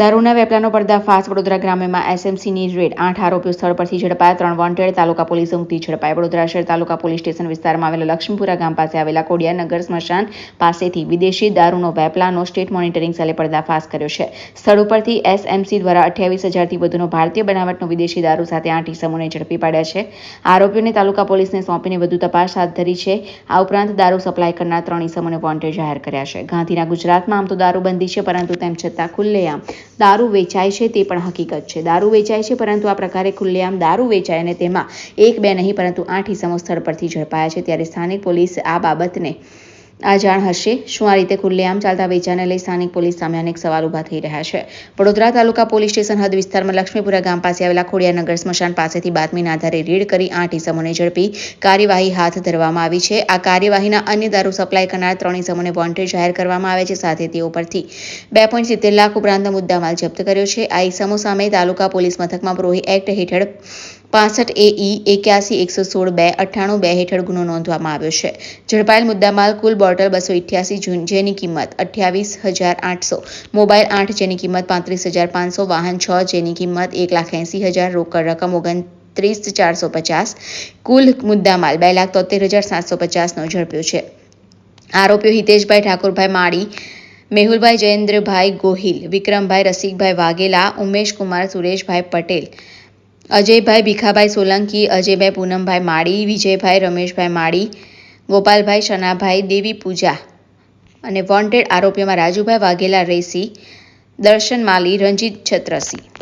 દારૂના વેપલાનો પર્દાફાશ વડોદરા ગ્રામ્યમાં એસએમસીની રેડ 8 આરોપીઓ સ્થળ પરથી ઝડપાયા 3 વોન્ટેડ તાલુકા પોલીસે ઉમટી ઝડપાયા વડોદરા શહેર તાલુકા પોલીસ સ્ટેશન વિસ્તારમાં આવેલા લક્ષ્મીપુરા ગામ પાસે આવેલા કોડિયાનગર સ્મશાન પાસેથી વિદેશી દારૂનો વેપલાનો સ્ટેટ મોનિટરિંગ સેલે પર્દાફાશ કર્યો છે। સ્થળ ઉપરથી એસએમસી દ્વારા 28,000થી વધુનો ભારતીય બનાવટનો વિદેશી દારૂ સાથે 8 ઇસમોને ઝડપી પાડ્યા છે। આરોપીઓને તાલુકા પોલીસને સોંપીને વધુ તપાસ હાથ ધરી છે। આ ઉપરાંત દારૂ સપ્લાય કરનાર 3 ઇસમોને વોન્ટેડ જાહેર કર્યા છે। ગાંધીના ગુજરાતમાં આમ તો દારૂબંધી છે, પરંતુ તેમ છતાં ખુલ્લેઆમ દારૂ વેચાય છે તે પણ હકીકત છે। દારૂ વેચાય છે, પરંતુ આ પ્રકારે ખુલ્લેઆમ દારૂ વેચાય અને તેમાં 1-2 નહીં પરંતુ 8 ઇસમો સ્થળ પરથી ઝડપાયા છે। ત્યારે સ્થાનિક પોલીસ આ બાબતને આ જાણ હશે। શું આ રીતે ખુલ્લેઆમ ચાલતા વેચાણને લઈ સ્થાનિક પોલીસ સામે અનેક સવાલ ઊભા થઈ રહ્યા છે। વડોદરા તાલુકા પોલીસ સ્ટેશન હદ વિસ્તારમાં લક્ષ્મીપુરા ગામ પાસે આવેલા ખોડિયાનગર સ્મશાન પાસેથી બાતમીના આધારે રેડ કરી 8 ઇસમોને ઝડપી કાર્યવાહી હાથ ધરવામાં આવી છે। આ કાર્યવાહીના અન્ય દારૂ સપ્લાય કરનાર 3 ઇસમોને વોન્ટેડ જાહેર કરવામાં આવે છે, સાથે તેઓ પરથી 2.70 લાખ ઉપરાંતનો મુદ્દામાલ જપ્ત કર્યો છે। આ ઇસમો સામે તાલુકા પોલીસ મથકમાં પ્રોહી એક્ટ હેઠળ 65 AE 81-116-2 98-2 હેઠળ ગુનો નોંધવામાં આવ્યો છે। ઝડપાયેલ મુદ્દામાલ કુલ બોટલ 288 જેની કિંમત 28,800, મોબાઈલ 8 જેની કિંમત 35,500, વાહન 6 જેની કિંમત 1,80,000, રોકડ રકમ 29,450, કુલ મુદ્દામાલ 2,73,750નો ઝડપ્યો છે। આરોપીઓ હિતેશભાઈ ઠાકોરભાઈ માળી, મેહુલભાઈ જયેન્દ્રભાઈ ગોહિલ, વિક્રમભાઈ રસિકભાઈ વાઘેલા, ઉમેશકુમાર સુરેશભાઈ પટેલ, અજયભાઈ ભીખાભાઈ સોલંકી, અજયભાઈ પૂનમભાઈ માળી, વિજયભાઈ રમેશભાઈ માળી, ગોપાલભાઈ શનાભાઈ દેવી પૂજા અને વોન્ટેડ આરોપીઓમાં રાજુભાઈ વાઘેલા રેસી, દર્શન માલી, રંજીત છત્રસી।